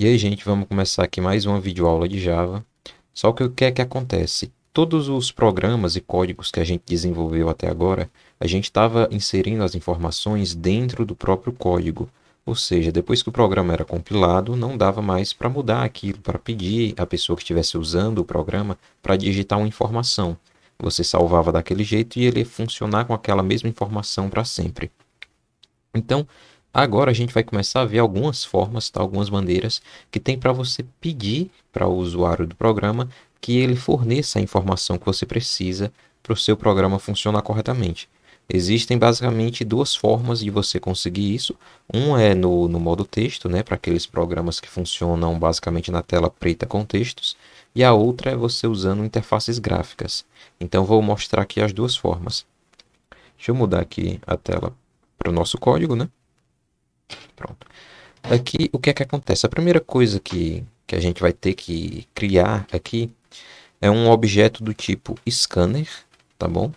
E aí, gente, vamos começar aqui mais uma videoaula de Java. Só que o que é que acontece? Todos os programas e códigos que a gente desenvolveu até agora, a gente estava inserindo as informações dentro do próprio código. Ou seja, depois que o programa era compilado, não dava mais para mudar aquilo, para pedir à pessoa que estivesse usando o programa para digitar uma informação. Você salvava daquele jeito e ele ia funcionar com aquela mesma informação para sempre. Então, agora a gente vai começar a ver algumas formas, tá? Algumas maneiras que tem para você pedir para o usuário do programa que ele forneça a informação que você precisa para o seu programa funcionar corretamente. Existem basicamente duas formas de você conseguir isso. Um é no modo texto, né, para aqueles programas que funcionam basicamente na tela preta com textos, e a outra é você usando interfaces gráficas. Então, vou mostrar aqui as duas formas. Deixa eu mudar aqui a tela para o nosso código, né? Pronto. Aqui, o que é que acontece? A primeira coisa que a gente vai ter que criar aqui é um objeto do tipo scanner, tá bom?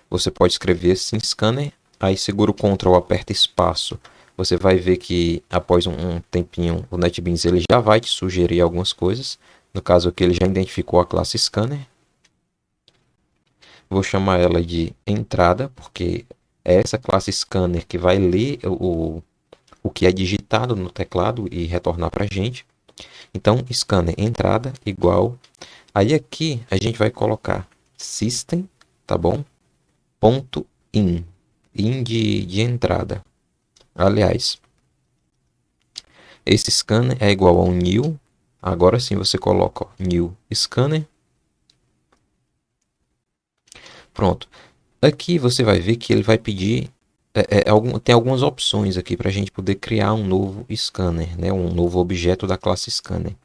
Você pode escrever assim, scanner, aí segura o Ctrl, aperta espaço. Você vai ver que após um tempinho o NetBeans ele já vai te sugerir algumas coisas. No caso aqui ele já identificou a classe scanner. Vou chamar ela de entrada, porque é essa classe scanner que vai ler o que é digitado no teclado e retornar para a gente. Então, scanner entrada igual. Aí aqui a gente vai colocar system, tá bom? Ponto in. In de entrada. Aliás, esse scanner é igual a um new. Agora sim você coloca ó, new scanner. Pronto. Aqui você vai ver que ele vai pedir. Tem algumas opções aqui para a gente poder criar um novo scanner, né? Um novo objeto da classe scanner.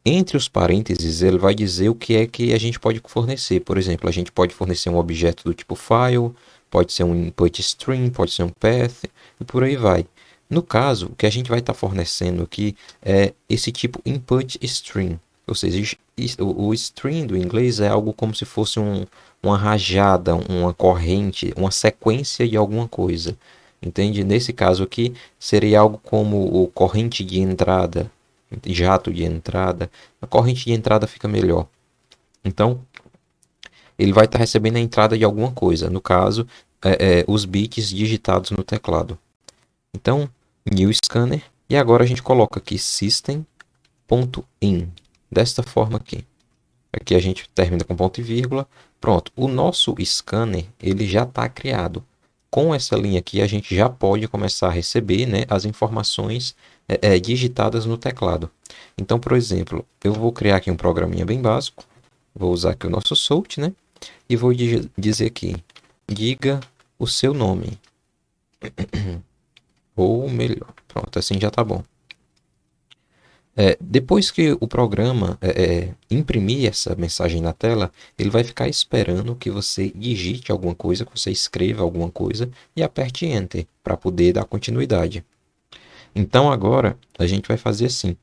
Entre os parênteses, ele vai dizer o que é que a gente pode fornecer. Por exemplo, a gente pode fornecer um objeto do tipo file, pode ser um input string, pode ser um path, e por aí vai. No caso, o que a gente vai estar fornecendo aqui é esse tipo input string. Ou seja, o string do inglês é algo como se fosse uma rajada, uma corrente, uma sequência de alguma coisa. Entende? Nesse caso aqui, seria algo como o corrente de entrada, jato de entrada. A corrente de entrada fica melhor. Então, ele vai estar recebendo a entrada de alguma coisa. No caso, os bits digitados no teclado. Então, new scanner. E agora a gente coloca aqui system.in. Desta forma aqui. Aqui a gente termina com ponto e vírgula. Pronto. O nosso scanner ele já está criado. Com essa linha aqui, a gente já pode começar a receber, né, as informações digitadas no teclado. Então, por exemplo, eu vou criar aqui um programinha bem básico. Vou usar aqui o nosso Salt, né? E vou dizer aqui, diga o seu nome. Ou melhor, pronto, assim já está bom. Depois que o programa imprimir essa mensagem na tela, ele vai ficar esperando que você digite alguma coisa, que você escreva alguma coisa e aperte Enter para poder dar continuidade. Então agora a gente vai fazer assim.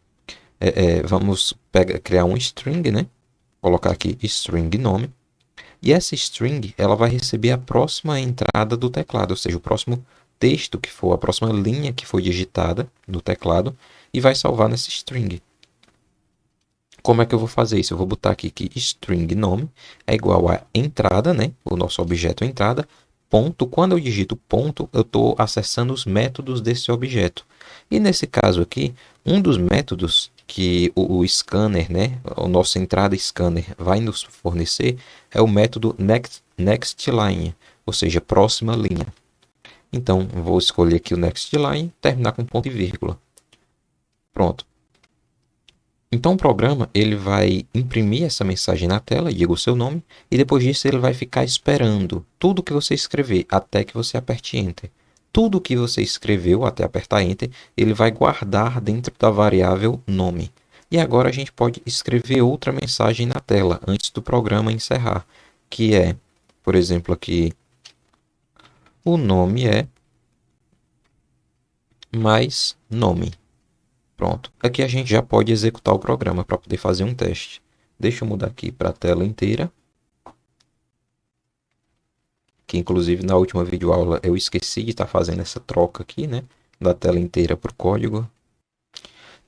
Vamos criar um string, né? Colocar aqui string nome. E essa string ela vai receber a próxima entrada do teclado, ou seja, o próximo texto que for, a próxima linha que foi digitada no teclado e vai salvar nessa string. Como é que eu vou fazer isso? Eu vou botar aqui que string nome é igual a entrada, né? O nosso objeto entrada, ponto. Quando eu digito ponto, eu estou acessando os métodos desse objeto. E nesse caso aqui, um dos métodos que o scanner, né? O nosso entrada scanner vai nos fornecer é o método next line, ou seja, próxima linha. Então, vou escolher aqui o next line, terminar com ponto e vírgula. Pronto. Então o programa ele vai imprimir essa mensagem na tela, diga o seu nome, e depois disso ele vai ficar esperando tudo que você escrever até que você aperte Enter. Tudo que você escreveu até apertar Enter, ele vai guardar dentro da variável nome. E agora a gente pode escrever outra mensagem na tela antes do programa encerrar, que é, por exemplo, aqui, o nome é mais nome. Pronto. Aqui a gente já pode executar o programa para poder fazer um teste. Deixa eu mudar aqui para a tela inteira. Que inclusive na última videoaula eu esqueci de estar fazendo essa troca aqui, né? Da tela inteira para o código.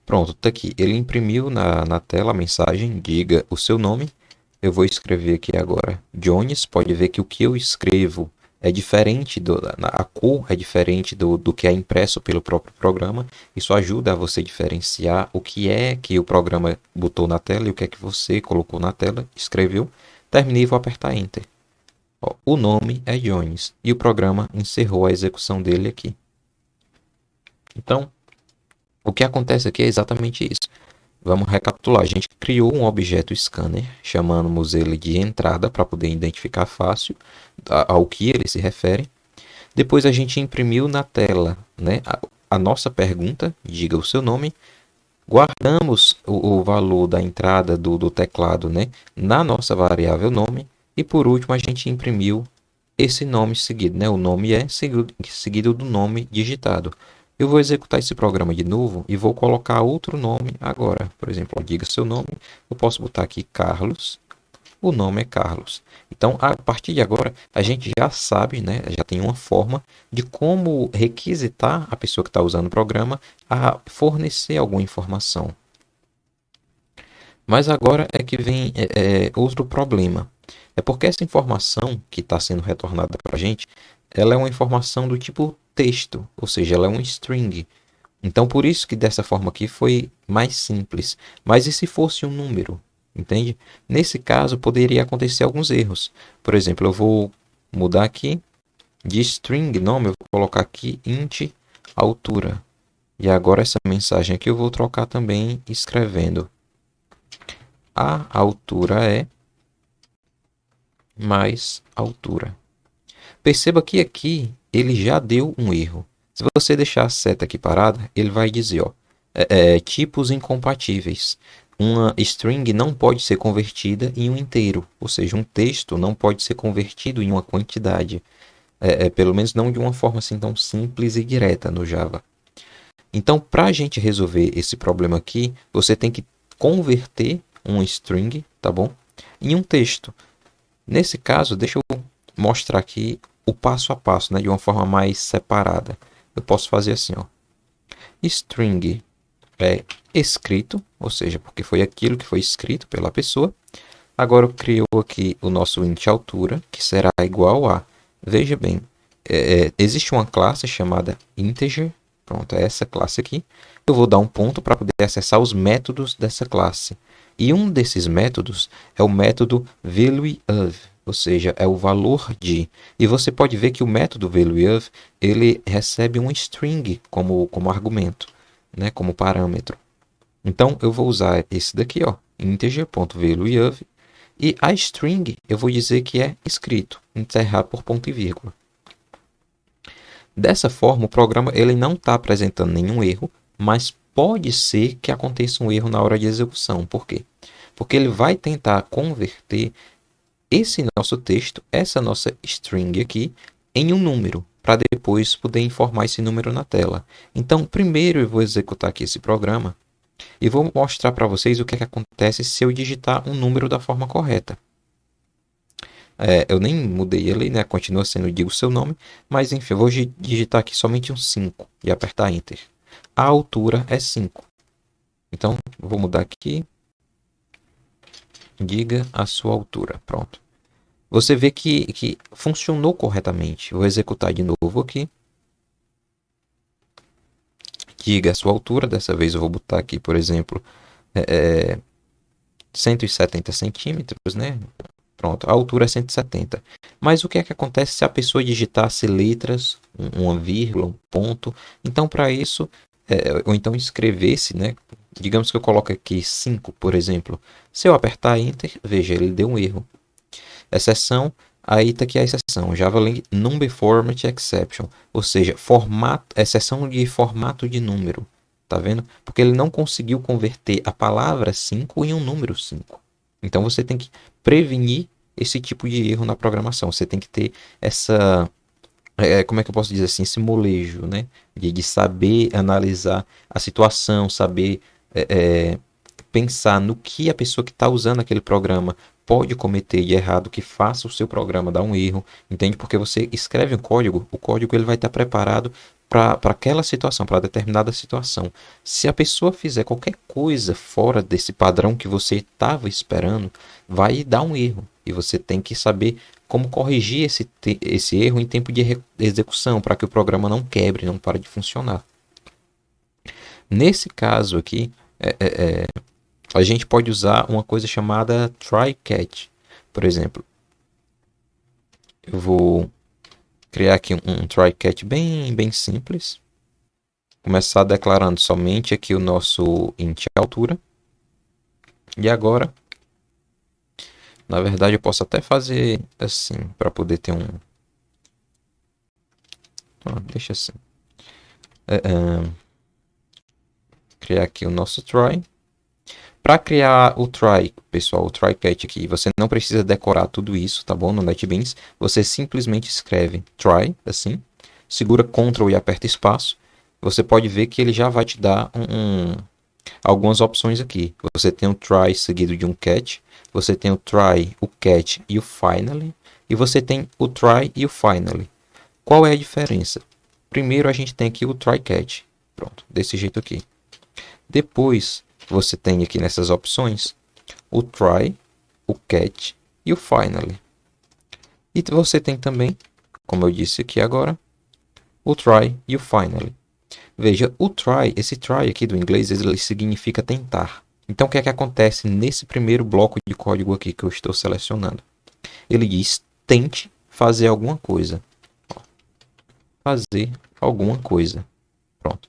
Pronto, tá aqui. Ele imprimiu na tela a mensagem, diga o seu nome. Eu vou escrever aqui agora Jones. Pode ver que o que eu escrevo é diferente, a cor é diferente do que é impresso pelo próprio programa. Isso ajuda a você diferenciar o que é que o programa botou na tela e o que é que você colocou na tela, escreveu. Terminei e vou apertar Enter. Ó, o nome é Jones e o programa encerrou a execução dele aqui. Então, o que acontece aqui é exatamente isso. Vamos recapitular. A gente criou um objeto scanner, chamamos ele de entrada para poder identificar fácil ao que ele se refere. Depois a gente imprimiu na tela, né, a nossa pergunta, diga o seu nome. Guardamos o valor da entrada do teclado, né, na nossa variável nome. E por último a gente imprimiu esse nome seguido, né? O nome é seguido do nome digitado. Eu vou executar esse programa de novo e vou colocar outro nome agora. Por exemplo, diga seu nome. Eu posso botar aqui Carlos. O nome é Carlos. Então, a partir de agora, a gente já sabe, né? Já tem uma forma de como requisitar a pessoa que está usando o programa a fornecer alguma informação. Mas agora é que vem outro problema. É porque essa informação que está sendo retornada para a gente, ela é uma informação do tipo texto, ou seja, ela é um string. Então, por isso que dessa forma aqui foi mais simples. Mas e se fosse um número? Entende? Nesse caso, poderia acontecer alguns erros. Por exemplo, eu vou mudar aqui de string nome, eu vou colocar aqui int altura. E agora essa mensagem aqui eu vou trocar também escrevendo a altura é mais altura. Perceba que aqui ele já deu um erro. Se você deixar a seta aqui parada, ele vai dizer, ó, tipos incompatíveis. Uma string não pode ser convertida em um inteiro, ou seja, um texto não pode ser convertido em uma quantidade. Pelo menos não de uma forma assim tão simples e direta no Java. Então, para a gente resolver esse problema aqui, você tem que converter um string, tá bom? Em um texto. Nesse caso, deixa eu mostrar aqui o passo a passo, né, de uma forma mais separada. Eu posso fazer assim, ó. String é escrito, ou seja, porque foi aquilo que foi escrito pela pessoa. Agora eu crio aqui o nosso int altura, que será igual a, veja bem, existe uma classe chamada integer, pronto, é essa classe aqui. Eu vou dar um ponto para poder acessar os métodos dessa classe. E um desses métodos é o método valueOf, ou seja, é o valor de. E você pode ver que o método valueOf, ele recebe um string como argumento, né, como parâmetro. Então, eu vou usar esse daqui, ó, integer.valueOf, e a string eu vou dizer que é escrito, encerrado por ponto e vírgula. Dessa forma, o programa ele não está apresentando nenhum erro, mas pode ser que aconteça um erro na hora de execução. Por quê? Porque ele vai tentar converter esse nosso texto, essa nossa string aqui, em um número, para depois poder informar esse número na tela. Então, primeiro eu vou executar aqui esse programa e vou mostrar para vocês o que acontece se eu digitar um número da forma correta. Eu nem mudei ele, né? Continua sendo digo o seu nome, mas enfim, eu vou digitar aqui somente um 5 e apertar Enter. A altura é 5. Então, vou mudar aqui. Diga a sua altura. Pronto. Você vê que funcionou corretamente. Vou executar de novo aqui. Diga a sua altura. Dessa vez eu vou botar aqui, por exemplo, 170 centímetros, né? Pronto, a altura é 170. Mas o que é que acontece se a pessoa digitasse letras, uma vírgula, um ponto? Então, para isso, ou então escrevesse, né? Digamos que eu coloque aqui 5, por exemplo. Se eu apertar Enter, veja, ele deu um erro. Exceção, aí está aqui a exceção. JavaLang Number Format Exception. Ou seja, exceção de formato de número. Tá vendo? Porque ele não conseguiu converter a palavra 5 em um número 5. Então você tem que prevenir esse tipo de erro na programação. Você tem que ter essa, como é que eu posso dizer assim, esse molejo, né? De saber analisar a situação, saber pensar no que a pessoa que está usando aquele programa pode cometer de errado, que faça o seu programa dar um erro, entende? Porque você escreve um código, o código ele vai estar preparado para aquela situação, para determinada situação. Se a pessoa fizer qualquer coisa fora desse padrão que você estava esperando, vai dar um erro. E você tem que saber como corrigir esse erro em tempo de execução, para que o programa não quebre, não pare de funcionar. Nesse caso aqui, a gente pode usar uma coisa chamada try-catch. Por exemplo, eu vou criar aqui um try-catch bem simples. Começar declarando somente aqui o nosso int altura. E agora, na verdade, eu posso até fazer assim, para poder ter um... deixa assim. Criar aqui o nosso try. Para criar o try, pessoal, o try catch aqui, você não precisa decorar tudo isso, tá bom? No NetBeans, você simplesmente escreve try, assim, segura Ctrl e aperta espaço. Você pode ver que ele já vai te dar algumas opções aqui. Você tem o try seguido de um catch, você tem o try, o catch e o finally, e você tem o try e o finally. Qual é a diferença? Primeiro a gente tem aqui o try catch, pronto, desse jeito aqui. Depois você tem aqui nessas opções o try, o catch e o finally. E você tem também, como eu disse aqui agora, o try e o finally. Veja, o try, esse try aqui do inglês, ele significa tentar. Então, o que é que acontece nesse primeiro bloco de código aqui que eu estou selecionando? Ele diz, tente fazer alguma coisa. Fazer alguma coisa. Pronto.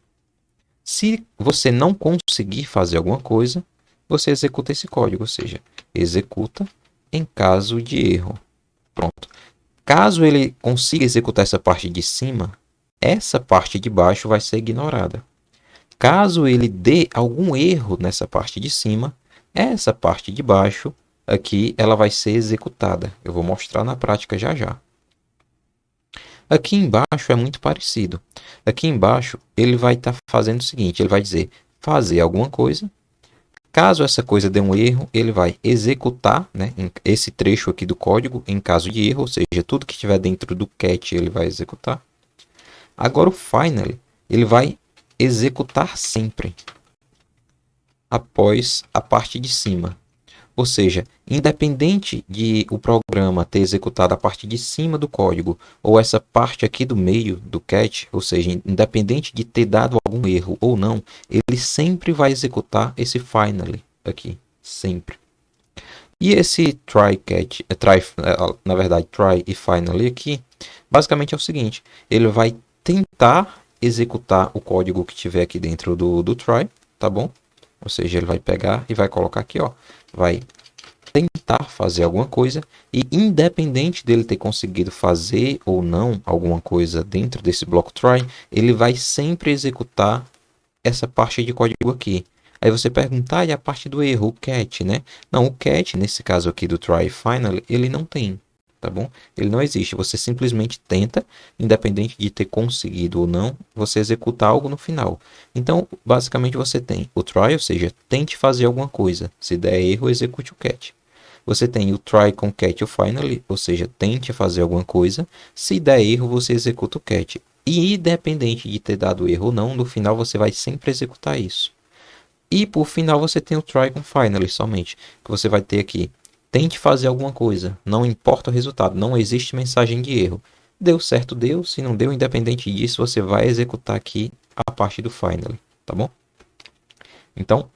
Se você não conseguir fazer alguma coisa, você executa esse código, ou seja, executa em caso de erro. Pronto. Caso ele consiga executar essa parte de cima, essa parte de baixo vai ser ignorada. Caso ele dê algum erro nessa parte de cima, essa parte de baixo aqui ela vai ser executada. Eu vou mostrar na prática já já. Aqui embaixo é muito parecido. Aqui embaixo ele vai estar fazendo o seguinte, ele vai dizer fazer alguma coisa. Caso essa coisa dê um erro, ele vai executar, né, esse trecho aqui do código em caso de erro, ou seja, tudo que estiver dentro do catch ele vai executar. Agora o finally, ele vai executar sempre após a parte de cima. Ou seja, independente de o programa ter executado a parte de cima do código ou essa parte aqui do meio do catch, ou seja, independente de ter dado algum erro ou não, ele sempre vai executar esse finally aqui, sempre. E esse try catch, na verdade, try e finally aqui, basicamente é o seguinte, ele vai tentar executar o código que tiver aqui dentro do try, tá bom? Ou seja, ele vai pegar e vai colocar aqui, ó, vai tentar fazer alguma coisa e independente dele ter conseguido fazer ou não alguma coisa dentro desse bloco try, ele vai sempre executar essa parte de código aqui. Aí você pergunta, e a parte do erro, o catch, né? Não, o catch, nesse caso aqui do try final, ele não tem, tá bom? Ele não existe, você simplesmente tenta, independente de ter conseguido ou não, você executa algo no final. Então, basicamente você tem o try, ou seja, tente fazer alguma coisa. Se der erro, execute o catch. Você tem o try com catch o finally, ou seja, tente fazer alguma coisa. Se der erro, você executa o catch. E independente de ter dado erro ou não, no final você vai sempre executar isso. E por final você tem o try com finally somente, que você vai ter aqui. Tente fazer alguma coisa, não importa o resultado, não existe mensagem de erro. Deu certo, deu. Se não deu, independente disso, você vai executar aqui a parte do finally, tá bom? Então,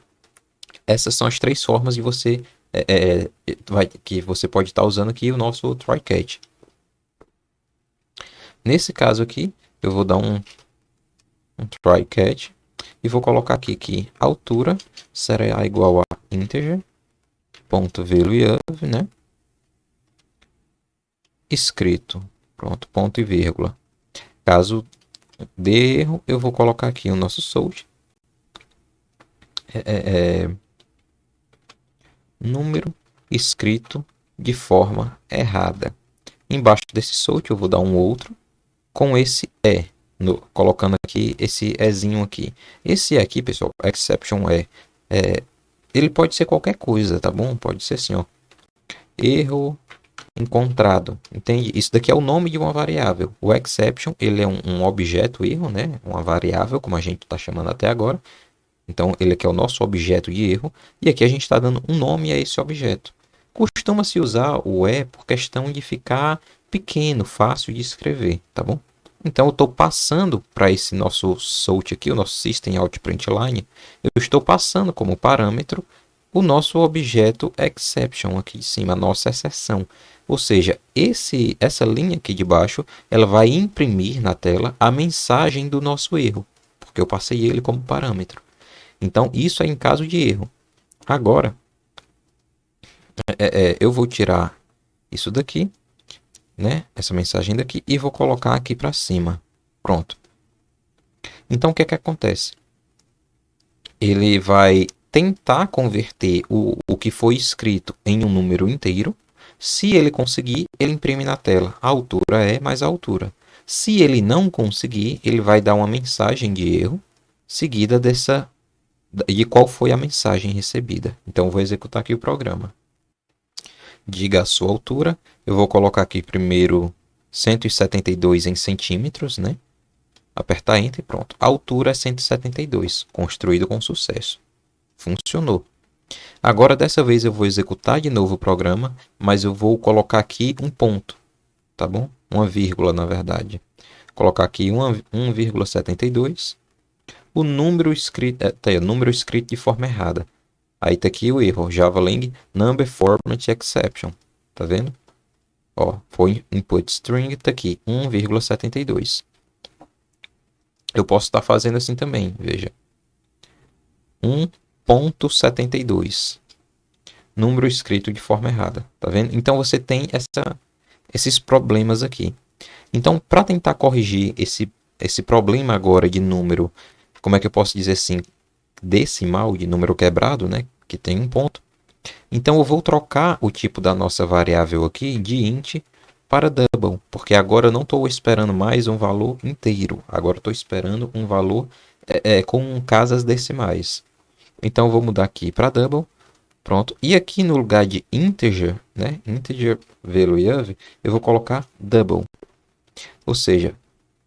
essas são as três formas de você que você pode estar usando aqui o nosso try catch. Nesse caso aqui, eu vou dar um try catch e vou colocar aqui que a altura será igual a integer ponto value of, né? Escrito, pronto, ponto e vírgula. Caso dê erro, eu vou colocar aqui o nosso source número escrito de forma errada. Embaixo desse source eu vou dar um outro com esse colocando aqui esse ezinho aqui. Esse aqui, pessoal, exception ele pode ser qualquer coisa, tá bom? Pode ser assim, ó, erro encontrado, entende? Isso daqui é o nome de uma variável. O exception, ele é um objeto erro, né? Uma variável, como a gente está chamando até agora. Então, ele aqui é o nosso objeto de erro. E aqui a gente está dando um nome a esse objeto. Costuma-se usar o por questão de ficar pequeno, fácil de escrever, tá bom? Então, eu estou passando para esse nosso sort aqui, o nosso system out println, eu estou passando como parâmetro o nosso objeto exception aqui em cima, a nossa exceção. Ou seja, essa linha aqui de baixo, ela vai imprimir na tela a mensagem do nosso erro, porque eu passei ele como parâmetro. Então, isso é em caso de erro. Agora, eu vou tirar isso daqui, né? Essa mensagem daqui, e vou colocar aqui para cima. Pronto. Então, o que é que acontece? Ele vai tentar converter o que foi escrito em um número inteiro. Se ele conseguir, ele imprime na tela. A altura é mais a altura. Se ele não conseguir, ele vai dar uma mensagem de erro, seguida de qual foi a mensagem recebida. Então, eu vou executar aqui o programa. Diga a sua altura. Eu vou colocar aqui primeiro 172 em centímetros, né? Apertar Enter e pronto. A altura é 172, construído com sucesso. Funcionou. Agora, dessa vez, eu vou executar de novo o programa, mas eu vou colocar aqui um ponto, tá bom? Uma vírgula, na verdade. Colocar aqui 1,72. O número escrito, número escrito de forma errada. Aí tá aqui o erro, Javalang Number Format Exception. Tá vendo? Ó, foi input string, tá aqui, 1,72. Eu posso estar fazendo assim também, veja. 1,72. Número escrito de forma errada, tá vendo? Então você tem esses problemas aqui. Então, para tentar corrigir esse problema agora de número, como é que eu posso dizer assim, decimal, de número quebrado, né? Que tem um ponto. Então, eu vou trocar o tipo da nossa variável aqui de int para double, porque agora eu não estou esperando mais um valor inteiro. Agora estou esperando um valor com casas decimais. Então, eu vou mudar aqui para double. Pronto. E aqui no lugar de integer, né? Integer value, eu vou colocar double. Ou seja,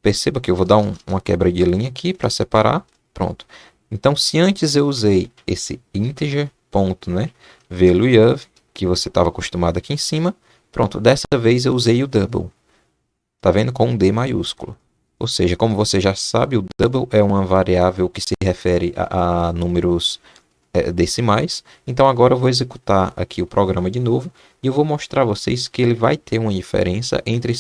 perceba que eu vou dar uma quebra de linha aqui para separar. Pronto. Então, se antes eu usei esse integer, ponto, né? Value, que você estava acostumado aqui em cima. Pronto, dessa vez eu usei o double. Tá vendo? Com um D maiúsculo. Ou seja, como você já sabe, o double é uma variável que se refere a números decimais. Então agora eu vou executar aqui o programa de novo e eu vou mostrar a vocês que ele vai ter uma diferença entre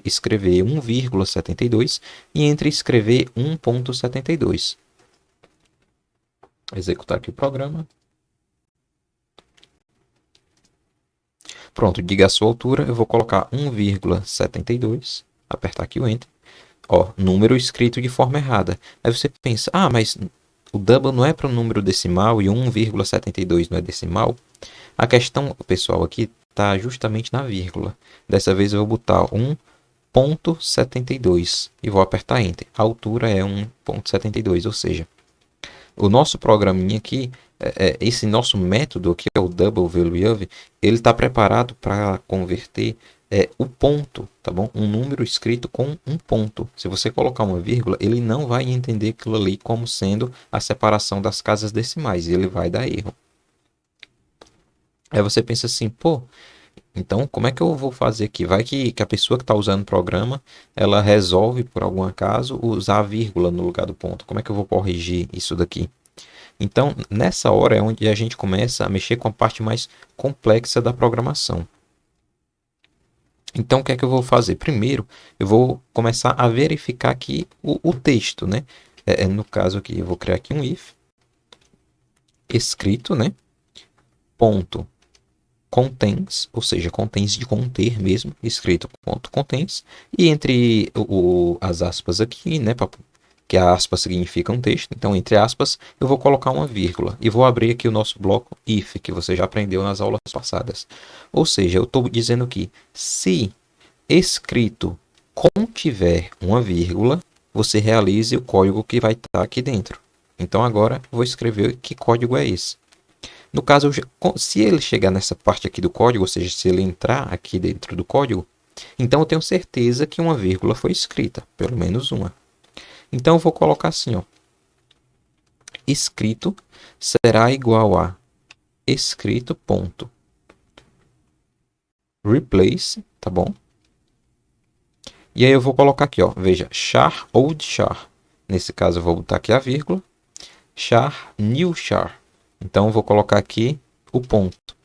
escrever 1,72 e entre escrever 1,72. Executar aqui o programa. Pronto, diga a sua altura, eu vou colocar 1,72, apertar aqui o Enter. Ó, número escrito de forma errada. Aí você pensa, mas o double não é para um número decimal e 1,72 não é decimal? A questão, pessoal, aqui está justamente na vírgula. Dessa vez eu vou botar 1,72 e vou apertar Enter. A altura é 1,72, ou seja, o nosso programinha aqui, esse nosso método que é o double value, ele está preparado para converter o ponto, tá bom? Um número escrito com um ponto. Se você colocar uma vírgula, ele não vai entender aquilo ali como sendo a separação das casas decimais, e ele vai dar erro. Aí você pensa assim, pô, então como é que eu vou fazer aqui? Vai que a pessoa que está usando o programa, ela resolve, por algum acaso, usar a vírgula no lugar do ponto. Como é que eu vou corrigir isso daqui? Então, nessa hora é onde a gente começa a mexer com a parte mais complexa da programação. Então, o que é que eu vou fazer? Primeiro, eu vou começar a verificar aqui o texto, né? No caso aqui, eu vou criar aqui um if escrito, né? Ponto contains, ou seja, contains de conter mesmo, escrito ponto contains, e entre as aspas aqui, né? Que a aspa significa um texto, então entre aspas eu vou colocar uma vírgula e vou abrir aqui o nosso bloco if, que você já aprendeu nas aulas passadas. Ou seja, eu estou dizendo que se escrito contiver uma vírgula, você realize o código que vai estar aqui dentro. Então agora eu vou escrever que código é esse. No caso, se ele chegar nessa parte aqui do código, ou seja, se ele entrar aqui dentro do código, então eu tenho certeza que uma vírgula foi escrita, pelo menos uma. Então eu vou colocar assim, ó. Escrito será igual a escrito ponto replace, tá bom? E aí eu vou colocar aqui, ó, veja, char old char. Nesse caso eu vou botar aqui a vírgula, char new char. Então eu vou colocar aqui o ponto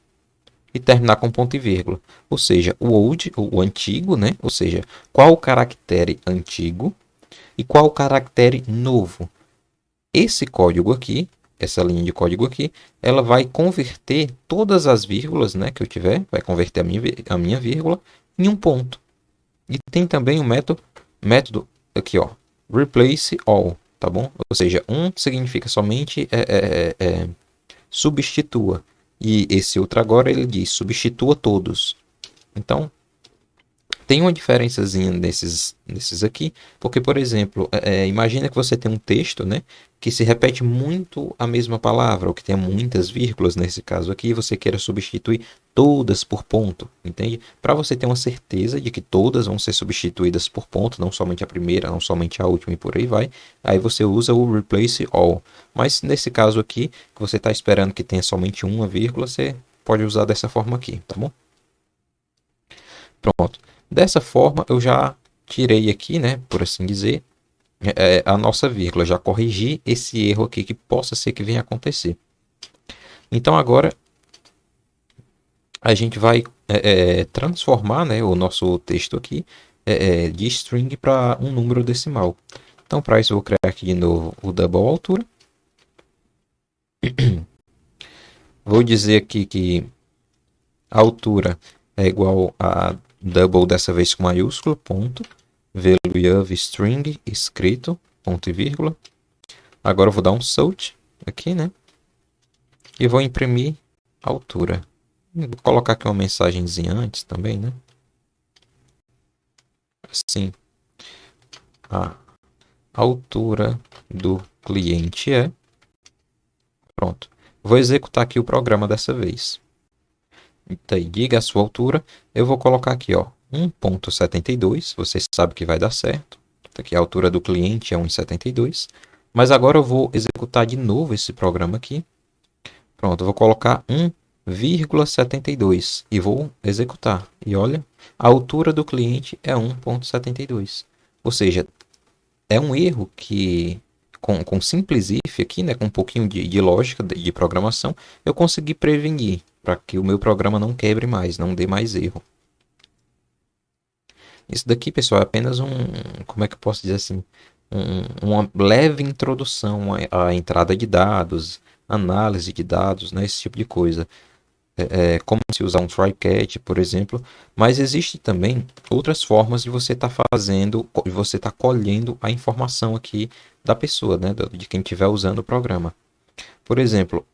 e terminar com ponto e vírgula. Ou seja, o old, o antigo, né? Ou seja, qual o caractere antigo e qual o caractere novo. Esse código aqui, essa linha de código aqui, ela vai converter todas as vírgulas, né, que eu tiver, vai converter a minha vírgula em um ponto. E tem também o método aqui, ó, replace all, tá bom? Ou seja, um significa somente substitua. E esse outro agora ele diz substitua todos. Então, tem uma diferençazinha nesses aqui, porque, por exemplo, imagina que você tem um texto, né, que se repete muito a mesma palavra, ou que tenha muitas vírgulas, nesse caso aqui, e você queira substituir todas por ponto, entende? Para você ter uma certeza de que todas vão ser substituídas por ponto, não somente a primeira, não somente a última e por aí vai, aí você usa o replace all. Mas nesse caso aqui, que você está esperando que tenha somente uma vírgula, você pode usar dessa forma aqui, tá bom? Pronto. Dessa forma, eu já tirei aqui, né, por assim dizer, a nossa vírgula. Já corrigi esse erro aqui que possa ser que venha acontecer. Então, agora, a gente vai transformar, né, o nosso texto aqui de string para um número decimal. Então, para isso, eu vou criar aqui de novo o double altura. Vou dizer aqui que a altura é igual a double, dessa vez com maiúsculo, ponto, value string, escrito, ponto e vírgula. Agora eu vou dar um sort aqui, né? E vou imprimir a altura. Vou colocar aqui uma mensagenzinha antes também, né? Assim, a altura do cliente é... Pronto. Vou executar aqui o programa dessa vez. Então, diga a sua altura. Eu vou colocar aqui, ó, 1.72. Você sabe que vai dar certo. Aqui a altura do cliente é 1.72. Mas agora eu vou executar de novo esse programa aqui. Pronto, eu vou colocar 1,72 e vou executar. E olha, a altura do cliente é 1.72. Ou seja, é um erro que com simples if aqui, né, com um pouquinho de lógica de programação, eu consegui prevenir para que o meu programa não quebre mais, não dê mais erro. Isso daqui, pessoal, é apenas como é que eu posso dizer assim, uma leve introdução à entrada de dados, análise de dados, né, esse tipo de coisa. Como se usar um try-catch, por exemplo, mas existe também outras formas de você estar fazendo, de você estar colhendo a informação aqui da pessoa, né, de quem estiver usando o programa. Por exemplo,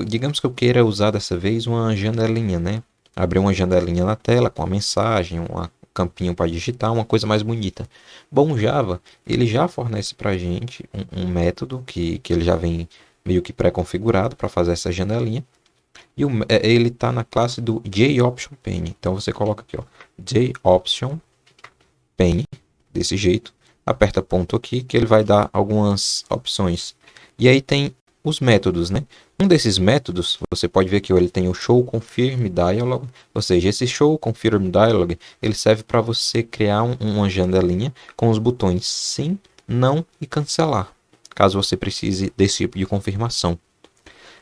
digamos que eu queira usar dessa vez uma janelinha, né? Abrir uma janelinha na tela com a mensagem, um campinho para digitar, uma coisa mais bonita. Bom, o Java, ele já fornece para a gente um método que ele já vem meio que pré-configurado para fazer essa janelinha. E ele está na classe do JOptionPane. Então você coloca aqui, ó, JOptionPane, desse jeito. Aperta ponto aqui que ele vai dar algumas opções. E aí tem os métodos, né? Um desses métodos, você pode ver que ele tem o showConfirmDialog, ou seja, esse showConfirmDialog, ele serve para você criar uma janelinha com os botões sim, não e cancelar, caso você precise desse tipo de confirmação.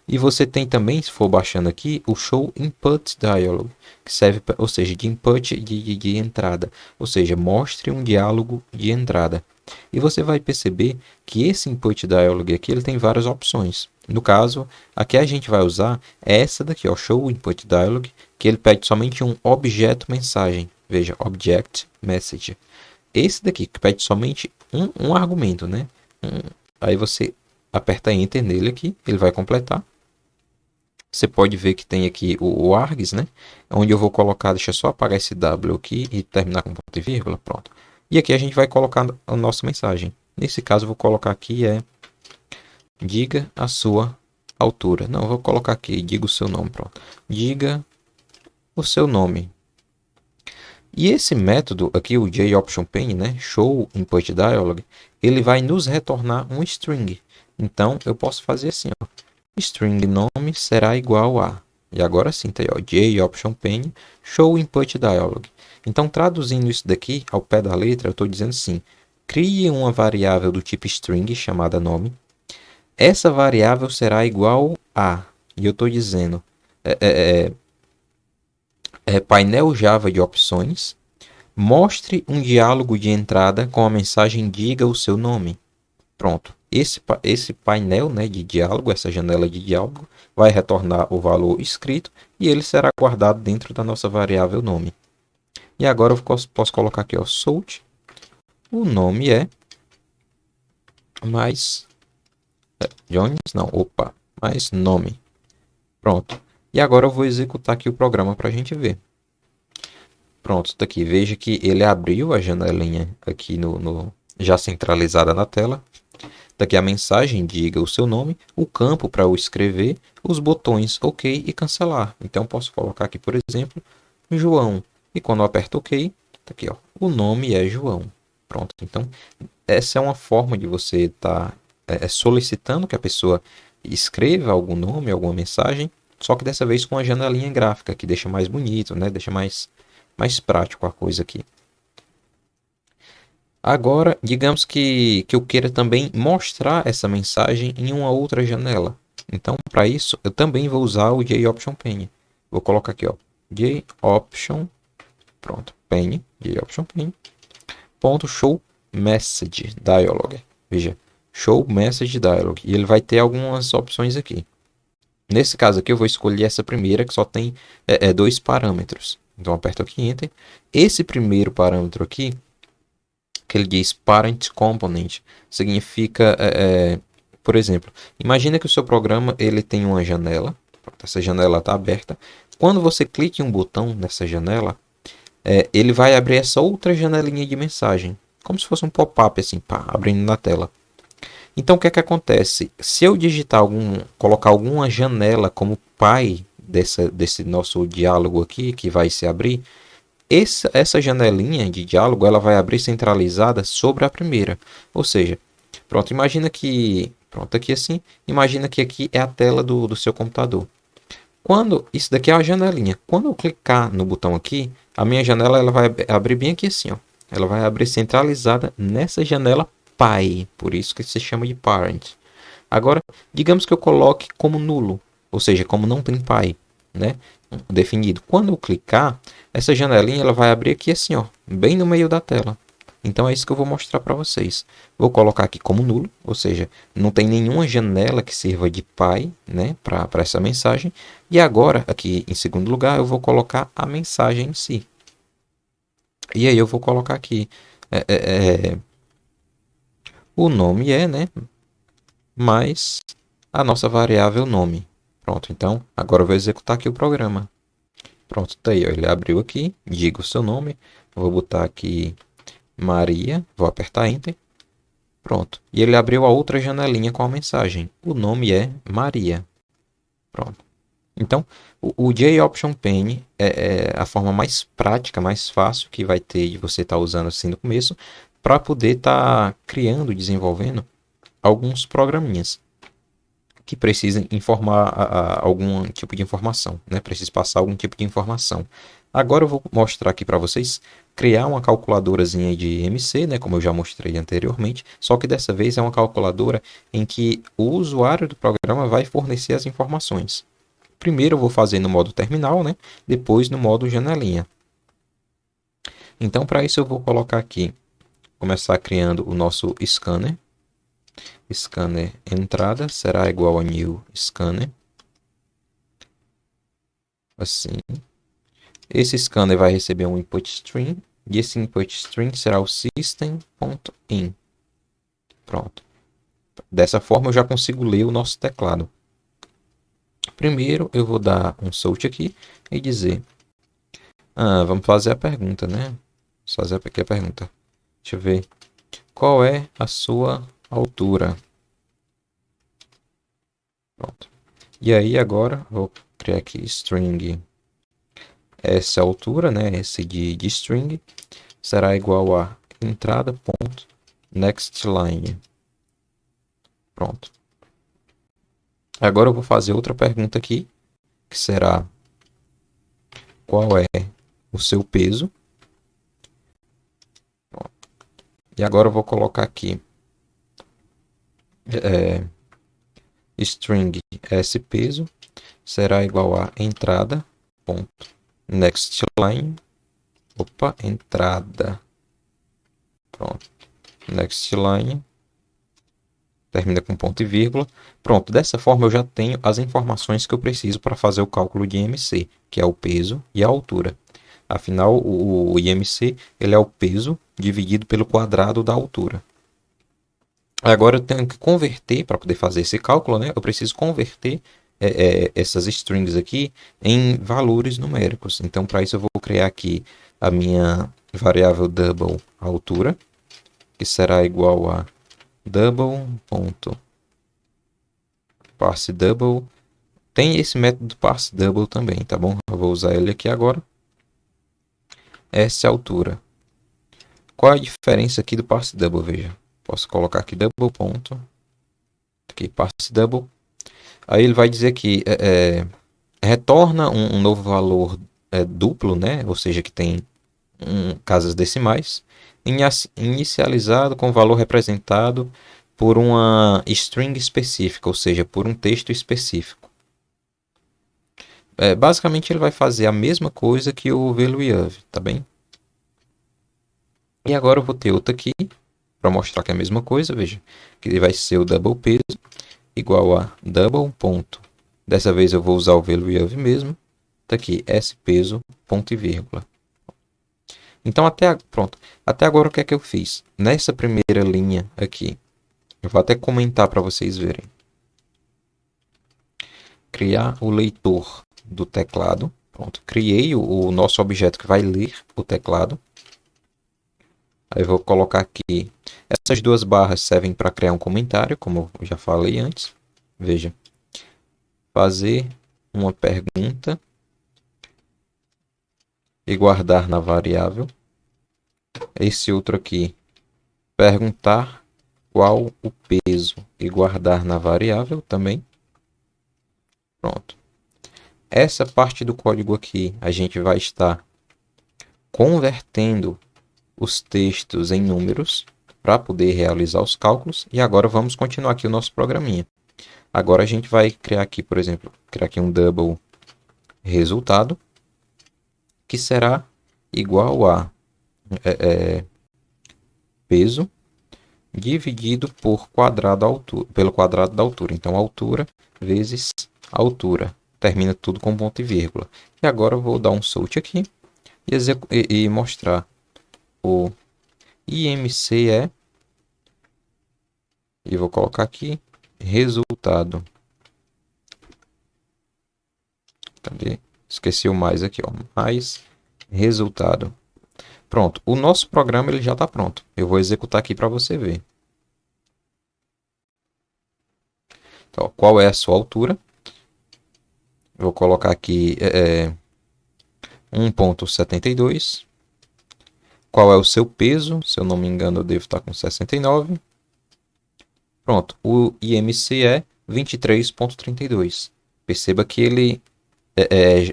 E você tem também, se for baixando aqui, o Show Input Dialog, que serve, ou seja, de input de entrada, ou seja, mostre um diálogo de entrada. E você vai perceber que esse Input Dialog aqui ele tem várias opções. No caso, a que a gente vai usar é essa daqui, ó, Show Input Dialog, que ele pede somente um objeto mensagem. Veja, Object Message. Esse daqui, que pede somente um argumento, né? Aí você aperta Enter nele aqui, ele vai completar. Você pode ver que tem aqui o args, né? Onde eu vou colocar, deixa eu só apagar esse W aqui e terminar com ponto e vírgula, pronto. E aqui a gente vai colocar a nossa mensagem. Nesse caso eu vou colocar aqui diga a sua altura. Não, vou colocar aqui, diga o seu nome, pronto. Diga o seu nome. E esse método aqui, o JOptionPen, né, Show Input Dialog, ele vai nos retornar um string. Então, eu posso fazer assim, ó, string nome será igual a... E agora sim, tá aí, ó, JOptionPen, Show Input Dialog. Então, traduzindo isso daqui ao pé da letra, eu estou dizendo assim, crie uma variável do tipo string chamada nome. Essa variável será igual a... E eu estou dizendo... painel Java de opções, mostre um diálogo de entrada com a mensagem diga o seu nome. Pronto. Esse painel, né, de diálogo, essa janela de diálogo, vai retornar o valor escrito e ele será guardado dentro da nossa variável nome. E agora eu posso colocar aqui, ó, salt. O nome é mais Jones, não, opa, mais nome. Pronto. E agora eu vou executar aqui o programa para a gente ver. Pronto, tá aqui. Veja que ele abriu a janelinha aqui já centralizada na tela. Daqui a mensagem, diga o seu nome, o campo para o escrever, os botões OK e cancelar. Então posso colocar aqui, por exemplo, João. E quando eu aperto OK, tá aqui, ó, o nome é João. Pronto. Então essa é uma forma de você estar solicitando que a pessoa escreva algum nome, alguma mensagem, só que dessa vez com a janelinha gráfica, que deixa mais bonito, né? Deixa mais prático a coisa aqui. Agora, digamos que eu queira também mostrar essa mensagem em uma outra janela. Então, para isso, eu também vou usar o JOptionPen. Vou colocar aqui, ó, JOption, pronto, Pen, JOptionPen, ponto show message dialog. Veja, show message dialog. E ele vai ter algumas opções aqui. Nesse caso aqui, eu vou escolher essa primeira, que só tem dois parâmetros. Então, aperto aqui Enter. Esse primeiro parâmetro aqui, que ele diz Parent Component, significa, por exemplo, imagina que o seu programa ele tem uma janela. Essa janela está aberta. Quando você clica em um botão nessa janela, ele vai abrir essa outra janelinha de mensagem. Como se fosse um pop-up, assim, pá, abrindo na tela. Então, o que é que acontece? Se eu digitar colocar alguma janela como pai desse nosso diálogo aqui, que vai se abrir, essa janelinha de diálogo ela vai abrir centralizada sobre a primeira. Ou seja, pronto, imagina que... Pronto, aqui assim, imagina que aqui é a tela do seu computador. Isso daqui é uma janelinha. Quando eu clicar no botão aqui, a minha janela ela vai abrir bem aqui assim, ó. Ela vai abrir centralizada nessa janela pai, por isso que se chama de parent. Agora, digamos que eu coloque como nulo, ou seja, como não tem pai, né, definido. Quando eu clicar, essa janelinha ela vai abrir aqui assim, ó, bem no meio da tela. Então é isso que eu vou mostrar para vocês. Vou colocar aqui como nulo, ou seja, não tem nenhuma janela que sirva de pai, né, para essa mensagem. E agora, aqui em segundo lugar, eu vou colocar a mensagem em si. E aí eu vou colocar aqui o nome né, mais a nossa variável nome. Pronto, então agora eu vou executar aqui o programa. Pronto, tá aí, ó, ele abriu aqui, diga o seu nome, vou botar aqui Maria, vou apertar Enter. Pronto, e ele abriu a outra janelinha com a mensagem. O nome é Maria. Pronto. Então, o JOptionPen é a forma mais prática, mais fácil que vai ter de você estar usando assim no começo para poder estar criando, desenvolvendo alguns programinhas que precisem informar algum tipo de informação, né? Precisa passar algum tipo de informação. Agora eu vou mostrar aqui para vocês criar uma calculadorazinha de MC, né? Como eu já mostrei anteriormente, só que dessa vez é uma calculadora em que o usuário do programa vai fornecer as informações. Primeiro eu vou fazer no modo terminal, né? Depois no modo janelinha. Então, para isso eu vou colocar aqui, começar criando o nosso scanner. Scanner entrada será igual a new scanner. Assim. Esse scanner vai receber um input string. E esse input string será o system.in. Pronto. Dessa forma eu já consigo ler o nosso teclado. Primeiro eu vou dar um salt aqui e dizer... vamos fazer a pergunta, né? Vamos fazer aqui a pergunta. Deixa eu ver. Qual é a sua altura? Pronto. E aí agora vou criar aqui string, essa altura, né, esse de string, será igual a entrada ponto next line. Pronto. Agora eu vou fazer outra pergunta aqui, que será qual é o seu peso. E agora eu vou colocar aqui string s peso será igual a entrada ponto next line. Opa, entrada. Pronto. Next line. Termina com ponto e vírgula. Pronto, dessa forma eu já tenho as informações que eu preciso para fazer o cálculo de IMC, que é o peso e a altura. Afinal, o IMC ele é o peso dividido pelo quadrado da altura. Agora eu tenho que converter, para poder fazer esse cálculo, né? Eu preciso converter essas strings aqui em valores numéricos. Então, para isso eu vou criar aqui a minha variável double altura, que será igual a double.parseDouble. Tem esse método parseDouble também, tá bom? Eu vou usar ele aqui agora. Essa altura. Qual a diferença aqui do parseDouble? Veja, posso colocar aqui double ponto, aqui parseDouble. Aí ele vai dizer que retorna um novo valor duplo, né? Ou seja, que tem casas decimais, inicializado com valor representado por uma string específica, ou seja, por um texto específico. Basicamente ele vai fazer a mesma coisa que o ValueOf, tá bem? E agora eu vou ter outra aqui, para mostrar que é a mesma coisa, veja, que ele vai ser o double peso, igual a double ponto. Dessa vez eu vou usar o ValueOf mesmo, tá aqui, s peso, ponto e vírgula. Então, pronto. Até agora, o que é que eu fiz? Nessa primeira linha aqui, eu vou até comentar para vocês verem. Criar o leitor do teclado. Pronto. Criei o nosso objeto que vai ler o teclado. Aí eu vou colocar aqui. Essas duas barras servem para criar um comentário, como eu já falei antes. Veja. Fazer uma pergunta e guardar na variável. Esse outro aqui, perguntar qual o peso e guardar na variável também. Pronto. Essa parte do código aqui, a gente vai estar convertendo os textos em números para poder realizar os cálculos. E agora vamos continuar aqui o nosso programinha. Agora a gente vai criar aqui, por exemplo, criar aqui um double resultado, que será igual a peso dividido pelo quadrado da altura. Então, altura vezes altura. Termina tudo com ponto e vírgula. E agora eu vou dar um sort aqui e mostrar o IMCE. E vou colocar aqui resultado. Cadê? Esqueci o mais aqui, ó. Mais resultado. Pronto, o nosso programa ele já está pronto. Eu vou executar aqui para você ver. Então, qual é a sua altura? Vou colocar aqui 1,72. Qual é o seu peso? Se eu não me engano, eu devo estar com 69. Pronto, o IMC é 23,32. Perceba que ele